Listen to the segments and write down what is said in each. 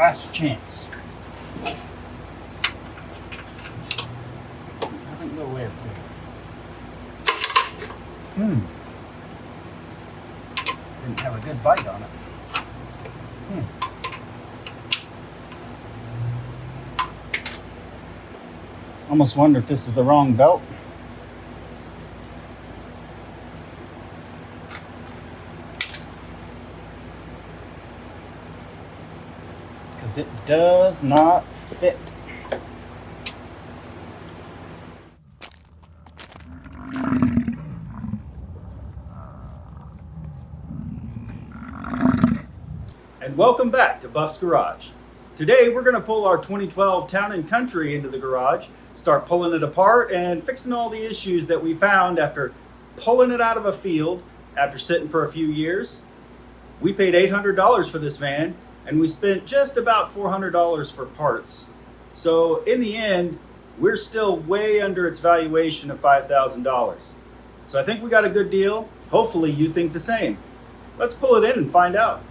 last chance. Doesn't go away up there. Didn't have a good bite on it. Almost wonder if this is the wrong belt. Because it does not fit. And welcome back to Buff's Garage. Today we're going to pull our 2012 Town & Country into the garage, start pulling it apart and fixing all the issues that we found after pulling it out of a field after sitting for a few years. We paid $800 for this van and we spent just about $400 for parts. So in the end, we're still way under its valuation of $5,000. So I think we got a good deal. Hopefully you think the same. Let's pull it in and find out.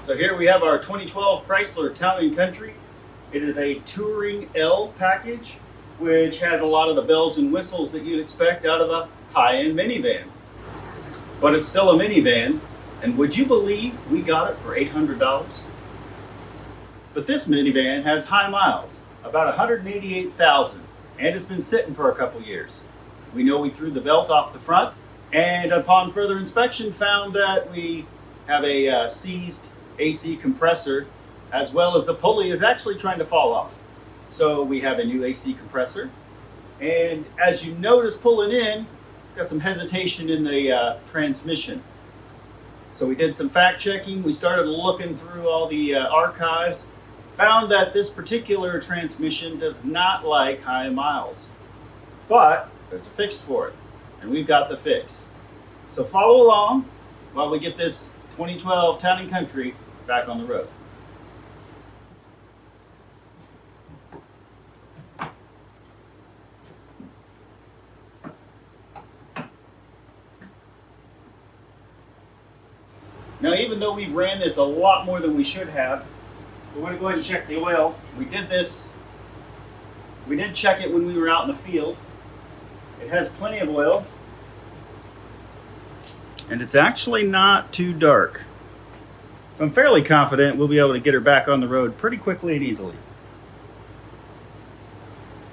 So here we have our 2012 Chrysler Town & Country. It is a Touring L package, which has a lot of the bells and whistles that you'd expect out of a high-end minivan. But it's still a minivan, and would you believe we got it for $800? But this minivan has high miles, about 188,000, and it's been sitting for a couple years. We know we threw the belt off the front, and upon further inspection found that we have a seized AC compressor, as well as the pulley is actually trying to fall off. So we have a new AC compressor, and as you notice pulling in, got some hesitation in the transmission. So we did some fact checking, we started looking through all the archives, found that this particular transmission does not like high miles, but there's a fix for it, and we've got the fix. So follow along while we get this 2012 Town & Country back on the road. Now, even though we ran this a lot more than we should have, we want to go ahead and check the oil. We did check it when we were out in the field. It has plenty of oil. And it's actually not too dark. So I'm fairly confident we'll be able to get her back on the road pretty quickly and easily.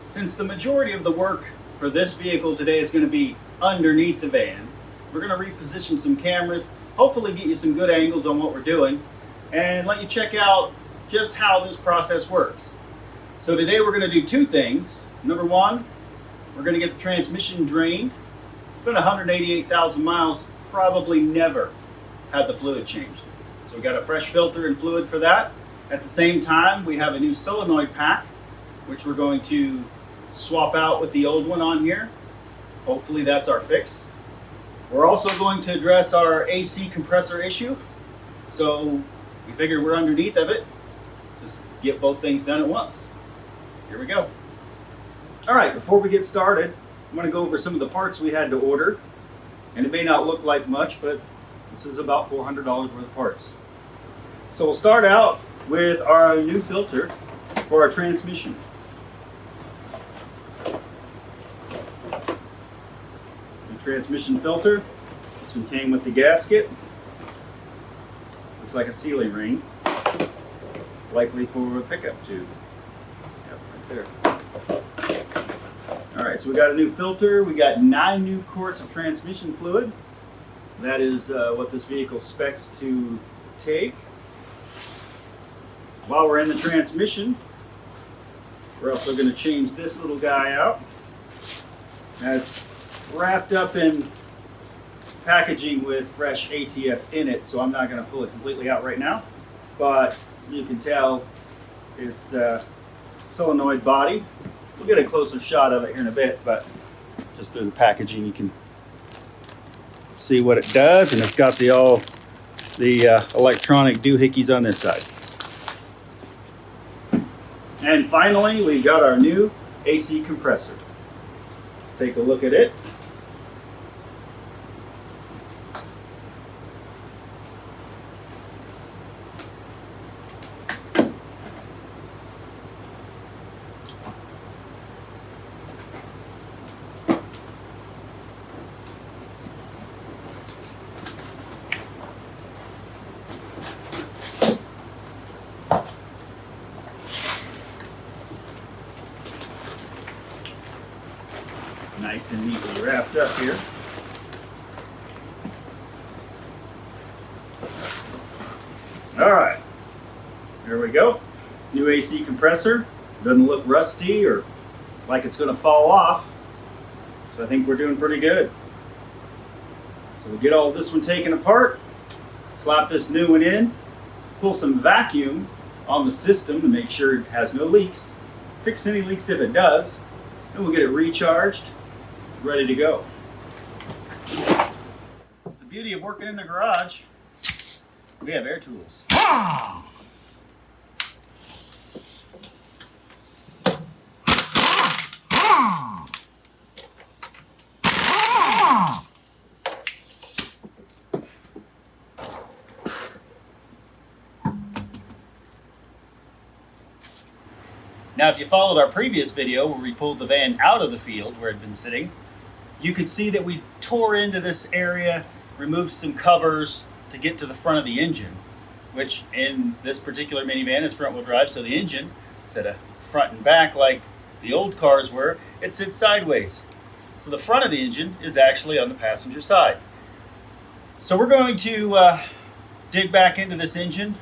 Since the majority of the work for this vehicle today is going to be underneath the van, we're going to reposition some cameras, hopefully get you some good angles on what we're doing, and let you check out just how this process works. So today we're going to do two things. Number one, we're going to get the transmission drained. It's been 188,000 miles, probably never had the fluid changed. So we got a fresh filter and fluid for that. At the same time, we have a new solenoid pack, which we're going to swap out with the old one on here. Hopefully that's our fix. We're also going to address our AC compressor issue. So we figure we're underneath of it. Just get both things done at once. Here we go. All right, before we get started, I'm going to go over some of the parts we had to order, and it may not look like much, but this is about $400 worth of parts. So we'll start out with our new filter for our transmission. New transmission filter. This one came with the gasket. Looks like a sealing ring, likely for a pickup tube. Yep, right there. All right, so we got a new filter. We got 9 new quarts of transmission fluid. That is what this vehicle specs to take. While we're in the transmission, we're also going to change this little guy out. That's wrapped up in packaging with fresh ATF in it, so I'm not going to pull it completely out right now. But you can tell it's solenoid body. We'll get a closer shot of it here in a bit, but just through the packaging you can see what it does, and it's got the electronic doohickeys on this side. And finally, we got our new AC compressor. Let's take a look at it. Nice and neatly wrapped up here. All right, there we go. New AC compressor. Doesn't look rusty or like it's going to fall off. So I think we're doing pretty good. So we'll get all this one taken apart, slap this new one in, pull some vacuum on the system to make sure it has no leaks, fix any leaks if it does, and we'll get it recharged, ready to go. The beauty of working in the garage, we have air tools. Now, if you followed our previous video where we pulled the van out of the field where it had been sitting, you could see that we tore into this area, removed some covers to get to the front of the engine, which in this particular minivan is front wheel drive, so the engine, instead of front and back like the old cars were, it sits sideways. So the front of the engine is actually on the passenger side. So we're going to dig back into this engine.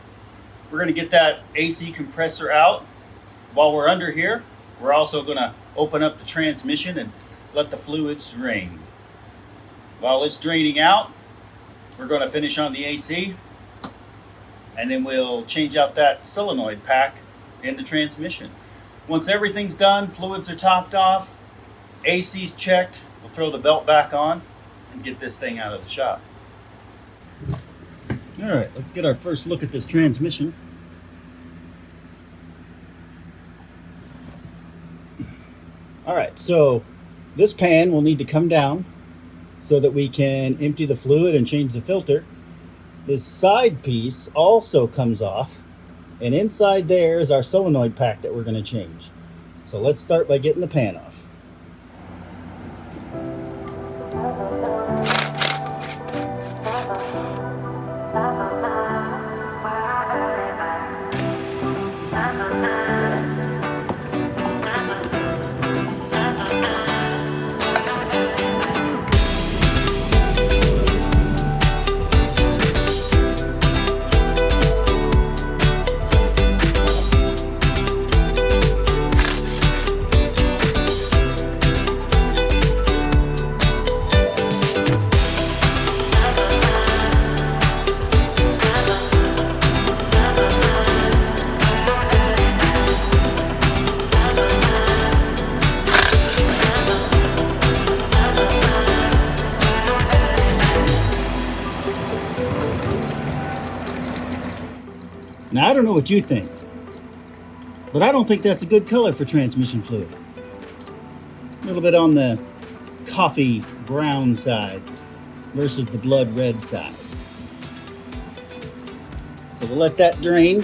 We're going to get that AC compressor out. While we're under here, we're also going to open up the transmission and let the fluids drain. While it's draining out, we're going to finish on the AC, and then we'll change out that solenoid pack in the transmission. Once everything's done, fluids are topped off, AC's checked, we'll throw the belt back on and get this thing out of the shop. All right, let's get our first look at this transmission. All right, so this pan will need to come down so that we can empty the fluid and change the filter. This side piece also comes off, and inside there is our solenoid pack that we're going to change. So let's start by getting the pan off. Now, I don't know what you think, but I don't think that's a good color for transmission fluid. A little bit on the coffee brown side versus the blood red side. So we'll let that drain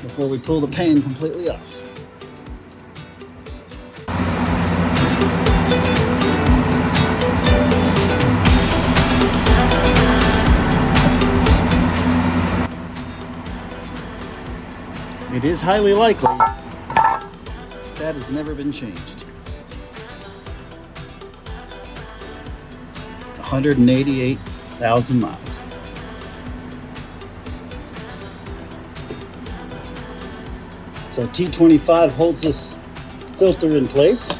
before we pull the pan completely off. It is highly likely that has never been changed. 188,000 miles. So T25 holds this filter in place.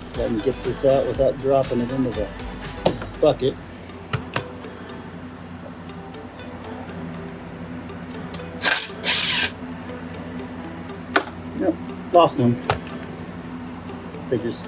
If I can get this out without dropping it into the bucket. Yep, lost one. Figures.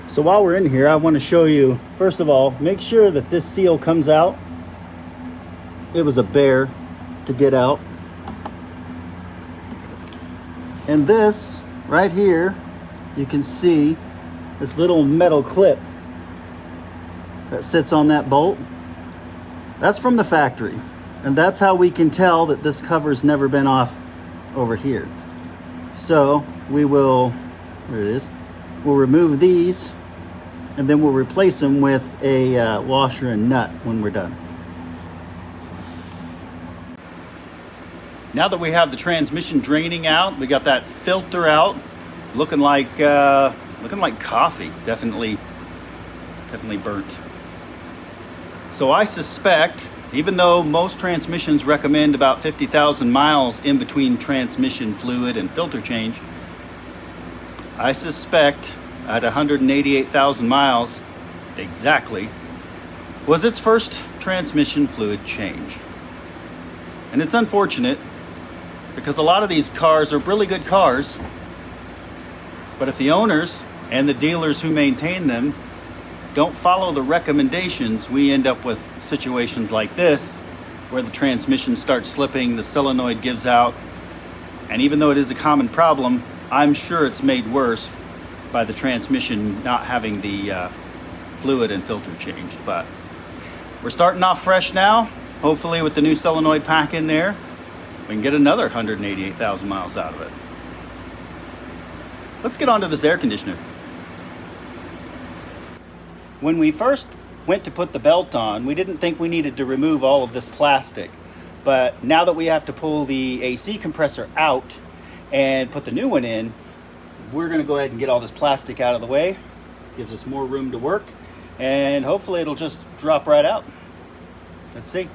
So while we're in here, I want to show you, first of all, make sure that this seal comes out. It was a bear to get out. And this right here, you can see this little metal clip that sits on that bolt. That's from the factory. And that's how we can tell that this cover's never been off over here. So we will, there it is, we'll remove these and then we'll replace them with a washer and nut when we're done. Now that we have the transmission draining out, we got that filter out, looking like coffee, definitely burnt. So I suspect, even though most transmissions recommend about 50,000 miles in between transmission fluid and filter change, I suspect at 188,000 miles exactly was its first transmission fluid change. And it's unfortunate because a lot of these cars are really good cars, but if the owners and the dealers who maintain them don't follow the recommendations, we end up with situations like this where the transmission starts slipping, the solenoid gives out, and even though it is a common problem, I'm sure it's made worse by the transmission not having the fluid and filter changed. But we're starting off fresh now. Hopefully with the new solenoid pack in there, we can get another 188,000 miles out of it. Let's get on to this air conditioner. When we first went to put the belt on, we didn't think we needed to remove all of this plastic. But now that we have to pull the AC compressor out and put the new one in, we're going to go ahead and get all this plastic out of the way. Gives us more room to work, and hopefully it'll just drop right out. Let's see.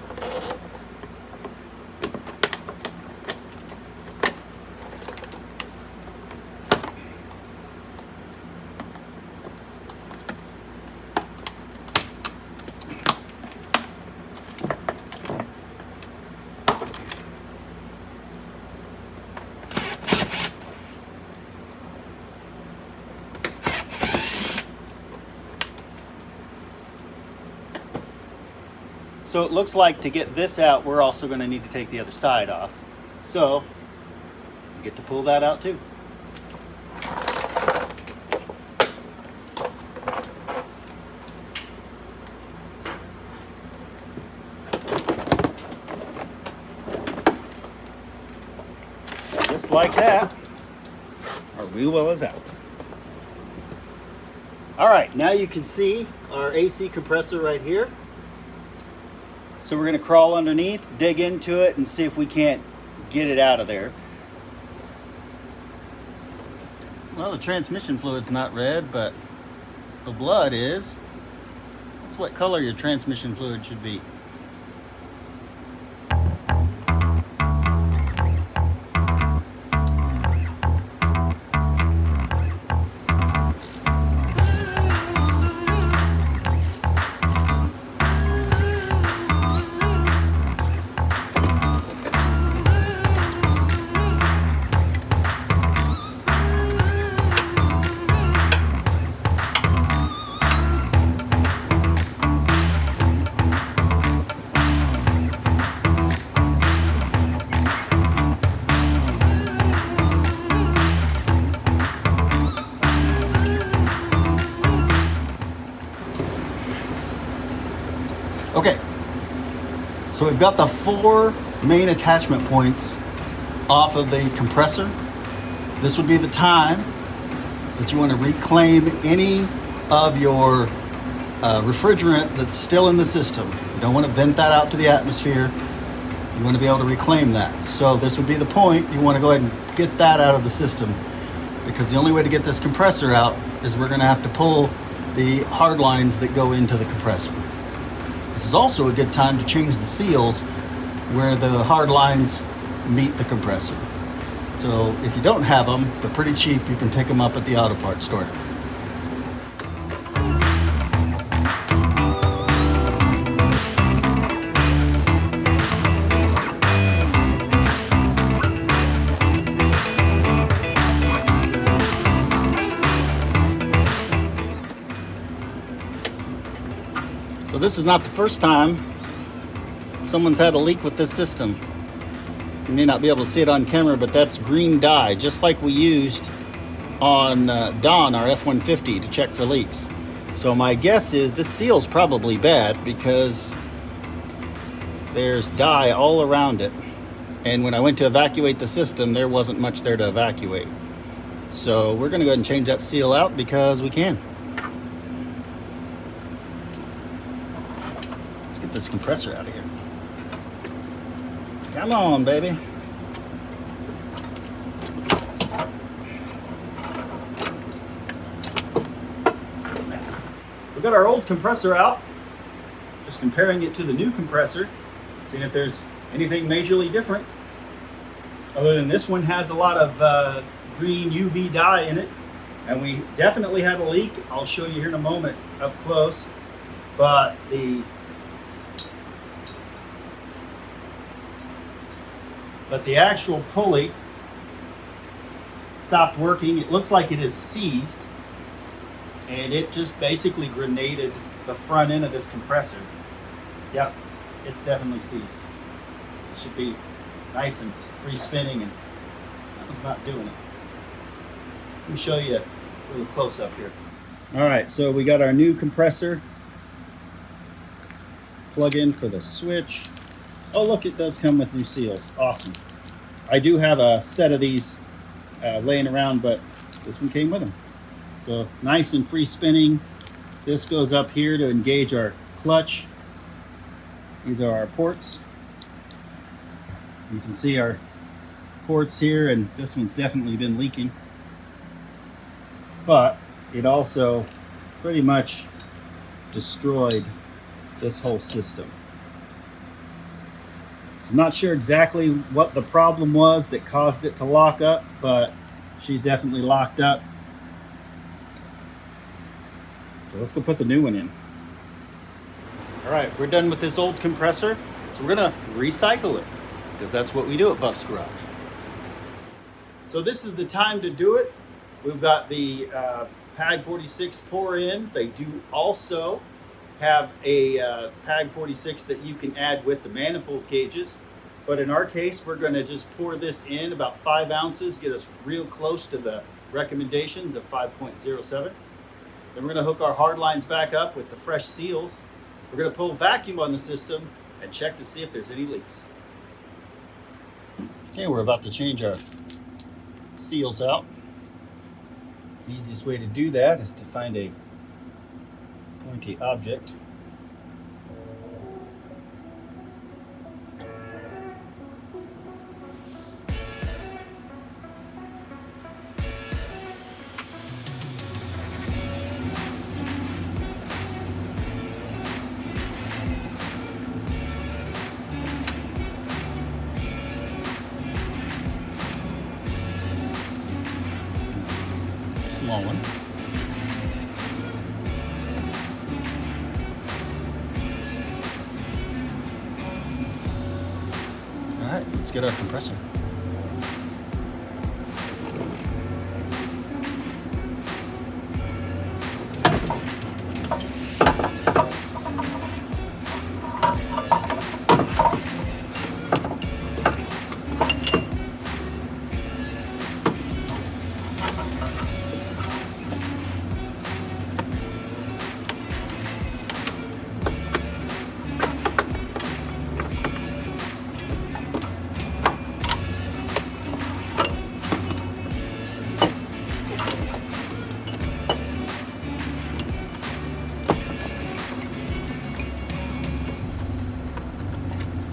So it looks like to get this out, we're also going to need to take the other side off. So we get to pull that out too. Just like that, our wheel well is out. All right, now you can see our AC compressor right here. So we're going to crawl underneath, dig into it, and see if we can't get it out of there. Well, the transmission fluid's not red, but the blood is. That's what color your transmission fluid should be. Okay, so we've got the 4 main attachment points off of the compressor. This would be the time that you want to reclaim any of your refrigerant that's still in the system. You don't want to vent that out to the atmosphere. You want to be able to reclaim that. So this would be the point. You want to go ahead and get that out of the system, because the only way to get this compressor out is we're going to have to pull the hard lines that go into the compressor. This is also a good time to change the seals where the hard lines meet the compressor. So if you don't have them, they're pretty cheap. You can pick them up at the auto parts store. So this is not the first time someone's had a leak with this system. You may not be able to see it on camera, but that's green dye, just like we used on Dawn, our F-150, to check for leaks. So my guess is this seal's probably bad because there's dye all around it. And when I went to evacuate the system, there wasn't much there to evacuate. So we're gonna go ahead and change that seal out because we can. This compressor out of here. Come on, baby. We got our old compressor out. Just comparing it to the new compressor, seeing if there's anything majorly different. Other than this one has a lot of green UV dye in it, and we definitely had a leak. I'll show you here in a moment up close. But the actual pulley stopped working. It looks like it is seized, and it just basically grenaded the front end of this compressor. Yep, it's definitely seized. It should be nice and free spinning, and that one's not doing it. Let me show you a little close up here. All right, so we got our new compressor. Plug in for the switch. Oh, look, it does come with new seals. Awesome. I do have a set of these laying around, but this one came with them. So nice and free spinning. This goes up here to engage our clutch. These are our ports. You can see our ports here, and this one's definitely been leaking. But it also pretty much destroyed this whole system. I'm not sure exactly what the problem was that caused it to lock up, but she's definitely locked up. So let's go put the new one in. All right, we're done with this old compressor, so we're gonna recycle it, because that's what we do at Buff's Garage. So this is the time to do it. We've got the PAG 46 pour in. They do also have a PAG 46 that you can add with the manifold gauges. But in our case, we're going to just pour this in about 5 ounces, get us real close to the recommendations of 5.07. Then we're going to hook our hard lines back up with the fresh seals. We're going to pull vacuum on the system and check to see if there's any leaks. Okay, we're about to change our seals out. The easiest way to do that is to find a pointy object. small one. All right, let's get our compressor.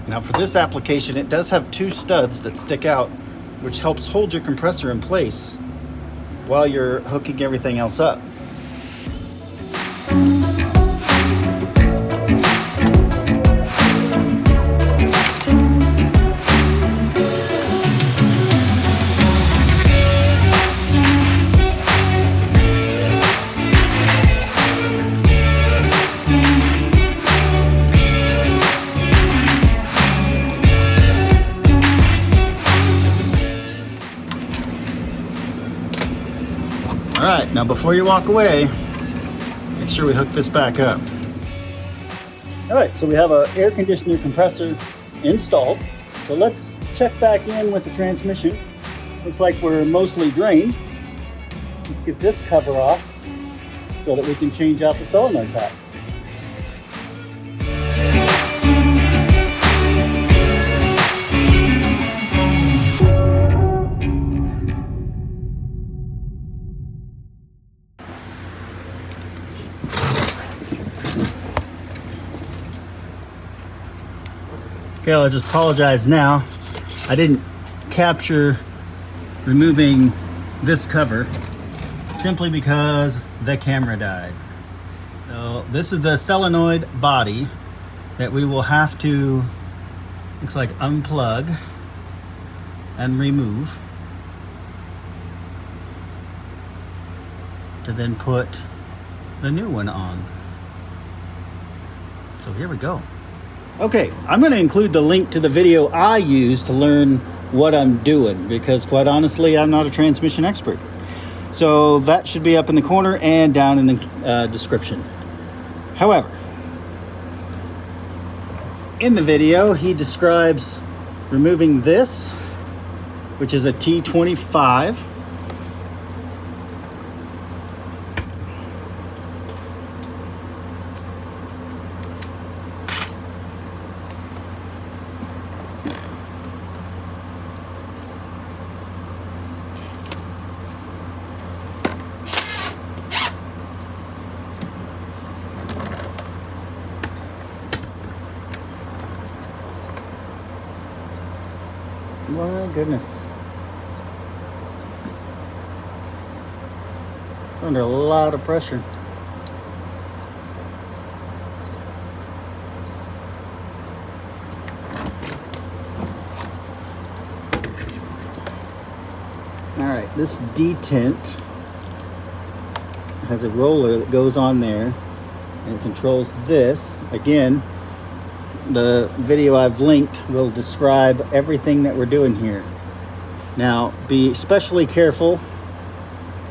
Now for this application, it does have two studs that stick out, which helps hold your compressor in place while you're hooking everything else up. All right, now before you walk away, make sure we hook this back up. All right, so we have our air conditioner compressor installed. So let's check back in with the transmission. Looks like we're mostly drained. Let's get this cover off so that we can change out the solenoid pack. Okay, I'll just apologize now. I didn't capture removing this cover simply because the camera died. So this is the solenoid body that we will have to, looks like, unplug and remove to then put the new one on. So here we go. Okay, I'm going to include the link to the video I use to learn what I'm doing, because quite honestly, I'm not a transmission expert. So that should be up in the corner and down in the description. However, in the video, he describes removing this, which is a T25. My goodness. It's under a lot of pressure. All right, this detent has a roller that goes on there and it controls this. Again, the video I've linked will describe everything that we're doing here. Now, be especially careful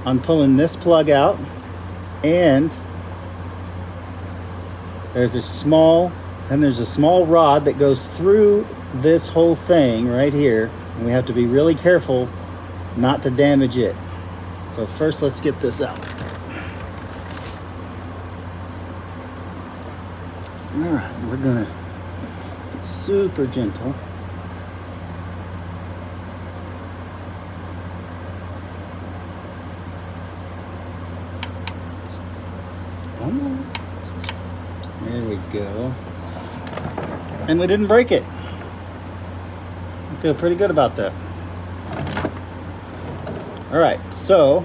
on pulling this plug out, and there's a small rod that goes through this whole thing right here, and we have to be really careful not to damage it. So first, let's get this out. All right, we're gonna be super gentle. Come on. There we go. And we didn't break it. I feel pretty good about that. All right, so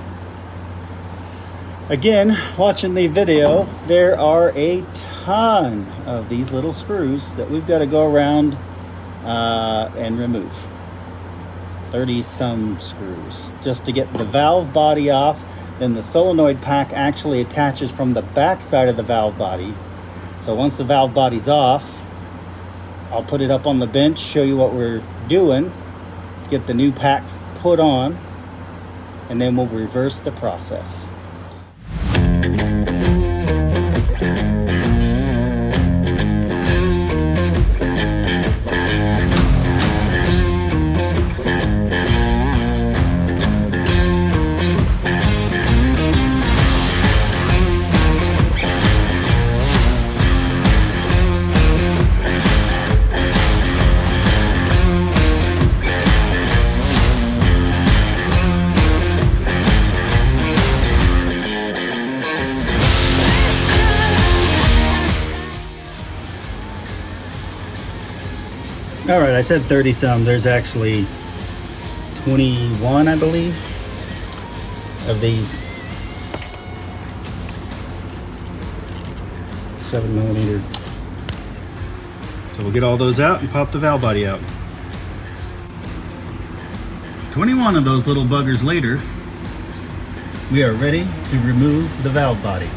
again, watching the video, there are a ton of these little screws that we've got to go around and remove. 30 some screws just to get the valve body off. then the solenoid pack actually attaches from the back side of the valve body. So once the valve body's off, I'll put it up on the bench, show you what we're doing, get the new pack put on, and then we'll reverse the process. All right, I said 30 some. There's actually 21, I believe, of these 7mm. So we'll get all those out and pop the valve body out. 21 of those little buggers later, we are ready to remove the valve body.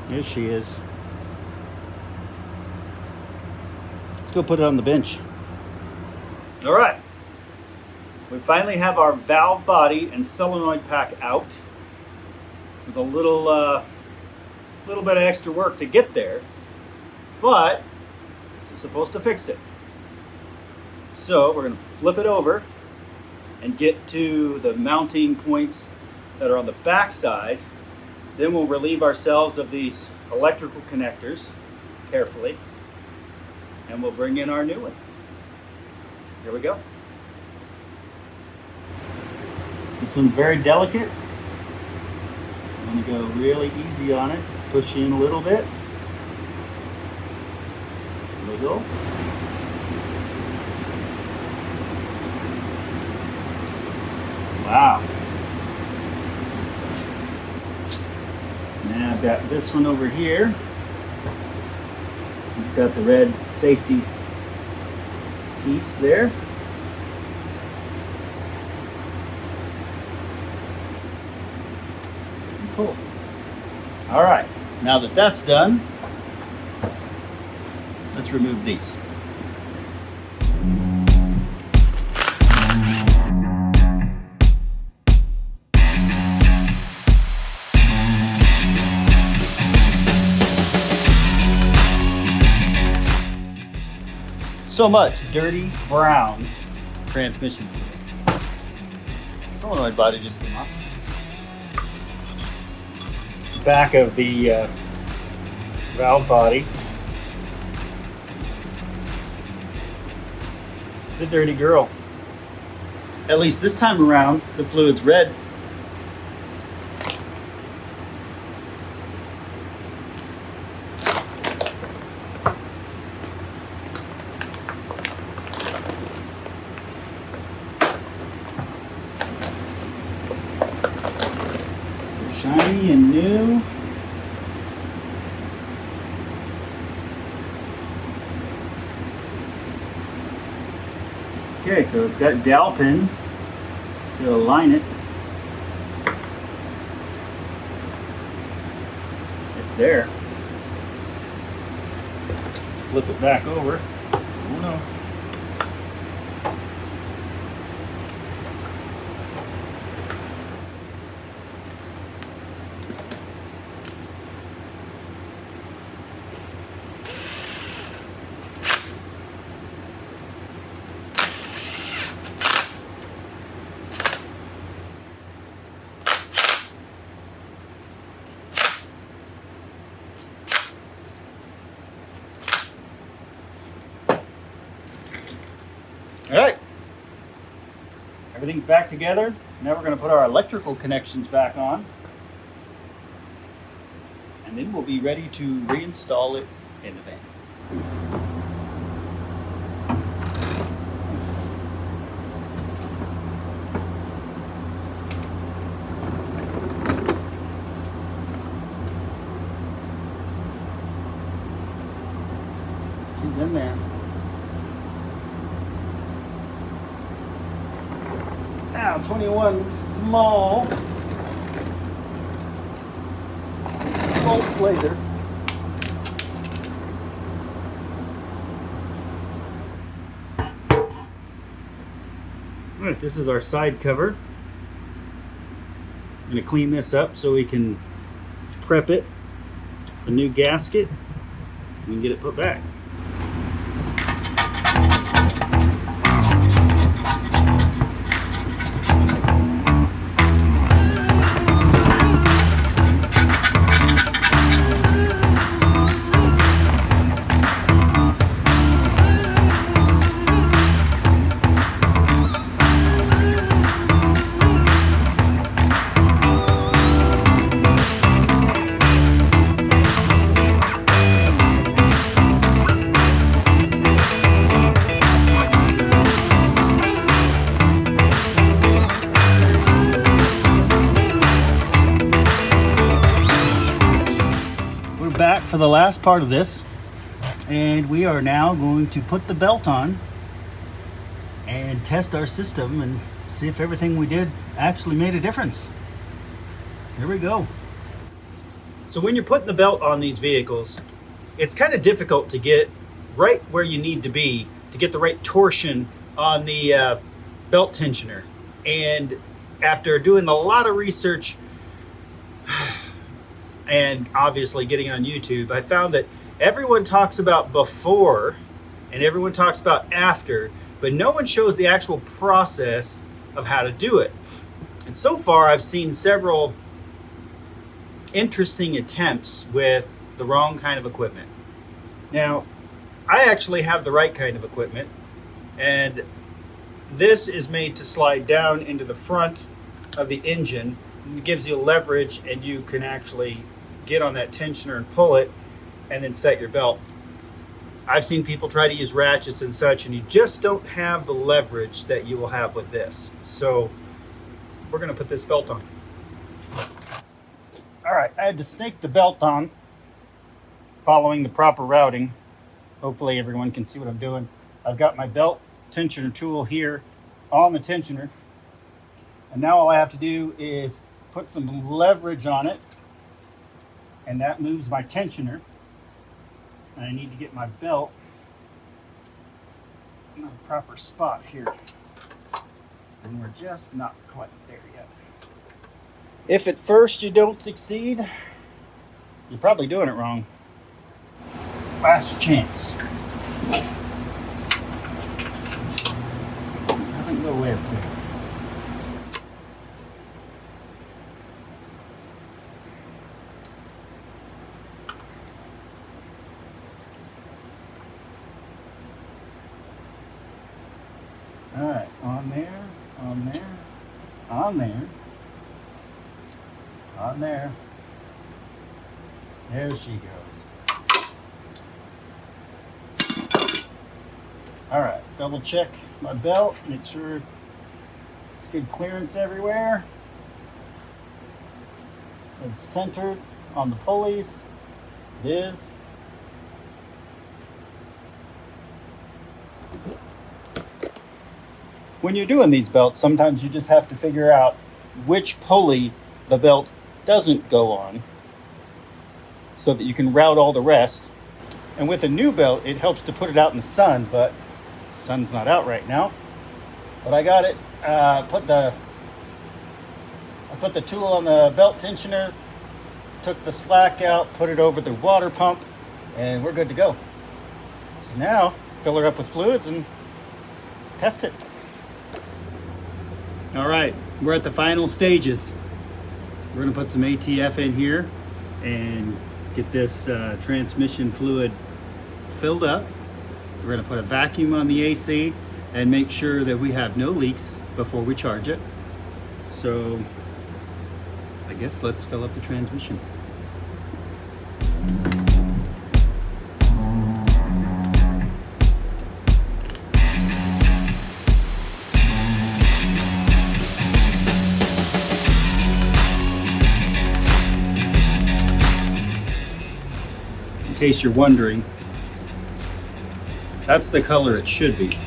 There she is. Let's go put it on the bench. All right. We finally have our valve body and solenoid pack out. It was a little bit of extra work to get there, but this is supposed to fix it. So we're going to flip it over and get to the mounting points that are on the back side. Then we'll relieve ourselves of these electrical connectors carefully, and we'll bring in our new one. Here we go. This one's very delicate. I'm going to go really easy on it. Push in a little bit. There we go. Wow. Now I've got this one over here. It's got the red safety piece there. And pull. All right, now that that's done, let's remove these. So much dirty brown transmission fluid. Solenoid body just came off. Back of the valve body. It's a dirty girl. At least this time around, the fluid's red. Shiny and new. Okay, so it's got dowel pins to align it. It's there. Let's flip it back over. Oh no. All right, Everything's back together. Now we're going to put our electrical connections back on. And then we'll be ready to reinstall it in the van. She's in there. Now 21 small bolts later. All right, this is our side cover. I'm going to clean this up so we can prep it. A new gasket. We can get it put back. Back for the last part of this, and we are now going to put the belt on and test our system and see if everything we did actually made a difference. Here we go. So when you're putting the belt on these vehicles, it's kind of difficult to get right where you need to be to get the right torsion on the belt tensioner. And after doing a lot of research and obviously getting on YouTube, I found that everyone talks about before and everyone talks about after, but no one shows the actual process of how to do it. And so far I've seen several interesting attempts with the wrong kind of equipment. Now, I actually have the right kind of equipment, and this is made to slide down into the front of the engine. It gives you leverage, and you can actually get on that tensioner and pull it and then set your belt. I've seen people try to use ratchets and such, and you just don't have the leverage that you will have with this. So we're going to put this belt on. All right, I had to snake the belt on following the proper routing. Hopefully everyone can see what I'm doing. I've got my belt tensioner tool here on the tensioner, and now all I have to do is put some leverage on it, and that moves my tensioner. And I need to get my belt in the proper spot here. And we're just not quite there yet. If at first you don't succeed, you're probably doing it wrong. Last chance. Doesn't go way up there. All right, on there, on there, on there, on there. There she goes. All right, double check my belt, make sure it's good clearance everywhere. It's centered on the pulleys. It is. When you're doing these belts, sometimes you just have to figure out which pulley the belt doesn't go on so that you can route all the rest. And with a new belt, it helps to put it out in the sun, but the sun's not out right now. But I got it. I put the tool on the belt tensioner, took the slack out, put it over the water pump, and we're good to go. So now, fill her up with fluids and test it. All right, we're at the final stages. We're gonna put some ATF in here and get this transmission fluid filled up. We're gonna put a vacuum on the AC and make sure that we have no leaks before we charge it. So I guess let's fill up the transmission. In case you're wondering, that's the color it should be.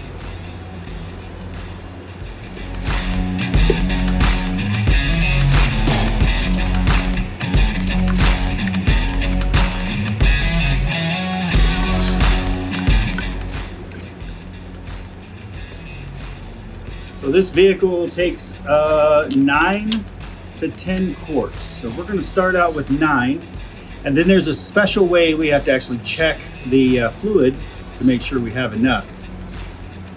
So this vehicle takes 9 to 10 quarts. So we're going to start out with 9, and then there's a special way we have to actually check the fluid to make sure we have enough.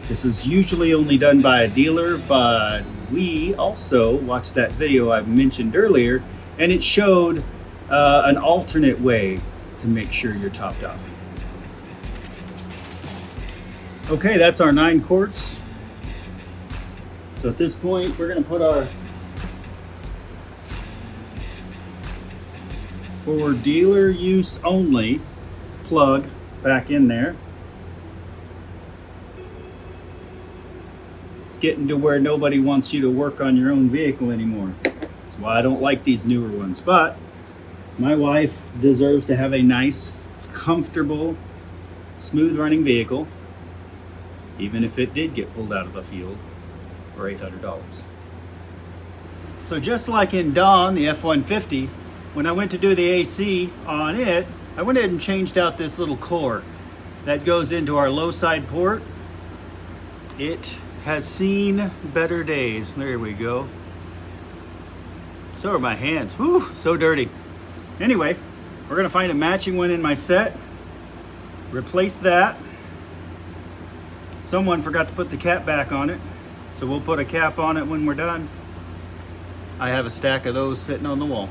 This is usually only done by a dealer, but we also watched that video I mentioned earlier, and it showed an alternate way to make sure you're topped off. Okay, that's our 9 quarts. So at this point, we're going to put our for dealer use only plug back in there. It's getting to where nobody wants you to work on your own vehicle anymore. That's why I don't like these newer ones. But my wife deserves to have a nice, comfortable, smooth running vehicle, even if it did get pulled out of the field for $800. So just like in Dawn, the F-150, when I went to do the AC on it, I went ahead and changed out this little core that goes into our low side port. It has seen better days. There we go. So are my hands. Whew, so dirty. Anyway, we're gonna find a matching one in my set, replace that. Someone forgot to put the cap back on it, so we'll put a cap on it when we're done. I have a stack of those sitting on the wall.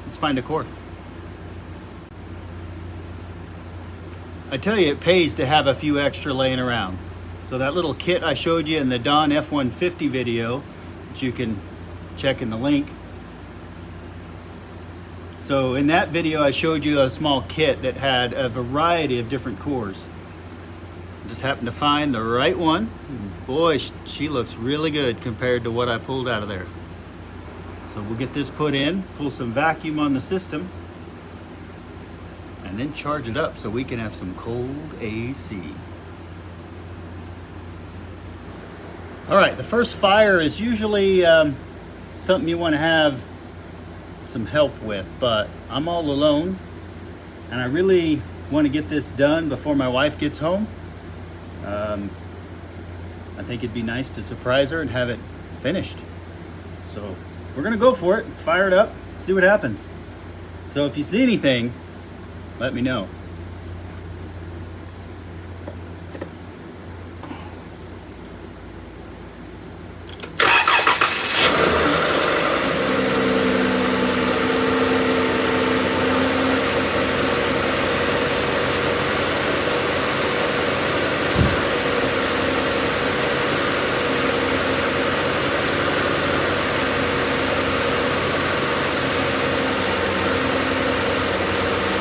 Let's find a cord. I tell you, it pays to have a few extra laying around. So that little kit I showed you in the Dawn F-150 video, which you can check in the link. So in that video, I showed you a small kit that had a variety of different cores. Just happened to find the right one. Boy, she looks really good compared to what I pulled out of there. So we'll get this put in, pull some vacuum on the system, and then charge it up so we can have some cold AC. All right, the first fire is usually something you want to have some help with, but I'm all alone, and I really want to get this done before my wife gets home. I think it'd be nice to surprise her and have it finished. So we're gonna go for it, fire it up, see what happens. So if you see anything, let me know.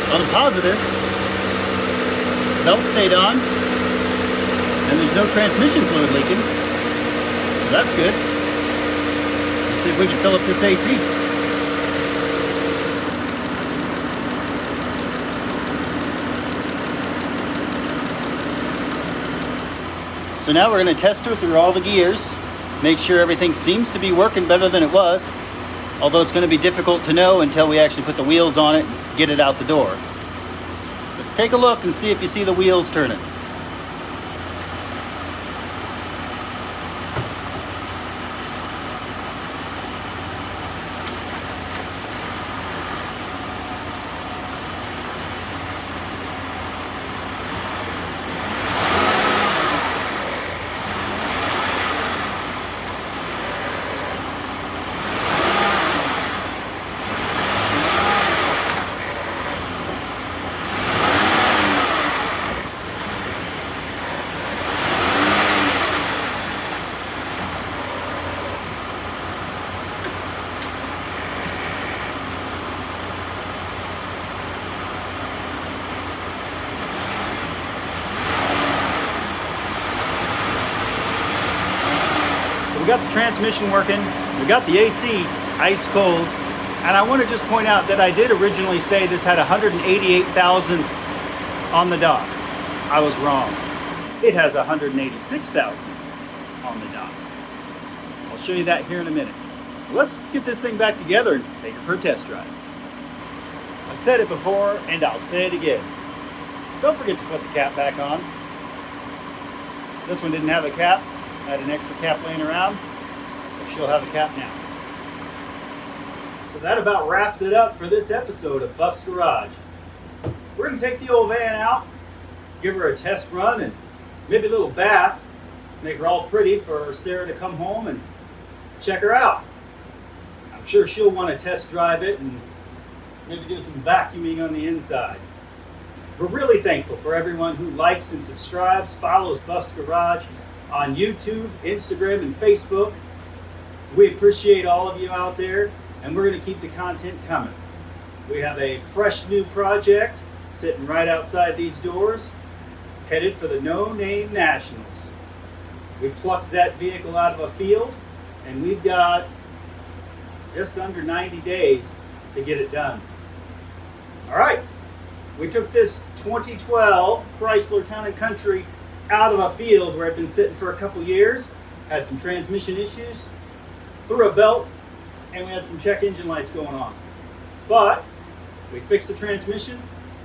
On the positive, belt stayed on, and there's no transmission fluid leaking. So that's good. Let's see if we can fill up this AC. So now we're going to test her through all the gears, make sure everything seems to be working better than it was, although it's going to be difficult to know until we actually put the wheels on it and get it out the door. But take a look and see if you see the wheels turning. got the transmission working, we got the AC ice cold, and I want to just point out that I did originally say this had 188,000 on the dot. I was wrong. It has 186,000 on the dot. I'll show you that here in a minute. Let's get this thing back together and take it for a test drive. I've said it before and I'll say it again. Don't forget to put the cap back on. This one didn't have a cap. I had an extra cap laying around, so she'll have a cap now. So that about wraps it up for this episode of Buff's Garage. We're going to take the old van out, give her a test run and maybe a little bath, make her all pretty for Sarah to come home and check her out. I'm sure she'll want to test drive it and maybe do some vacuuming on the inside. We're really thankful for everyone who likes and subscribes, follows Buff's Garage on YouTube, Instagram, and Facebook. We appreciate all of you out there, and we're going to keep the content coming. We have a fresh new project sitting right outside these doors, headed for the No Name Nationals. We plucked that vehicle out of a field, and we've got just under 90 days to get it done. All right, we took this 2012 Chrysler Town & Country out of a field where it had been sitting for a couple years, had some transmission issues, threw a belt, and we had some check engine lights going on. But we fixed the transmission,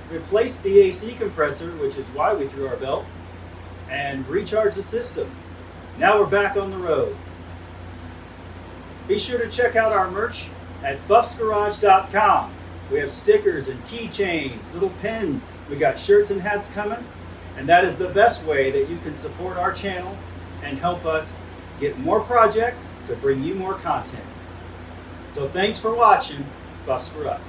replaced the AC compressor, which is why we threw our belt, and recharged the system. Now we're back on the road. Be sure to check out our merch at buffsgarage.com. We have stickers and keychains, little pins. We got shirts and hats coming, and that is the best way that you can support our channel and help us get more projects to bring you more content. So thanks for watching Buff's Garage.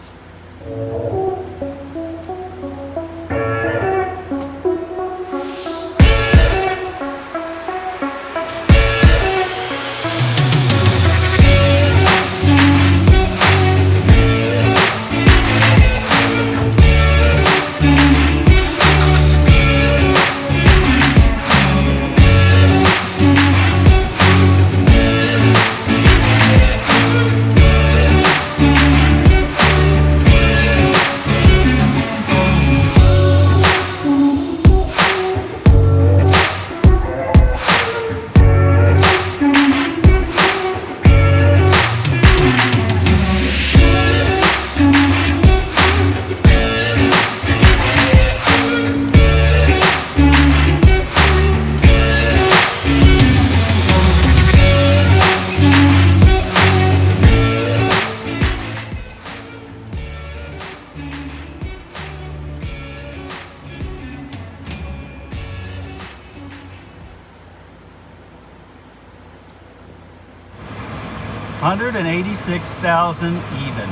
186,000 even.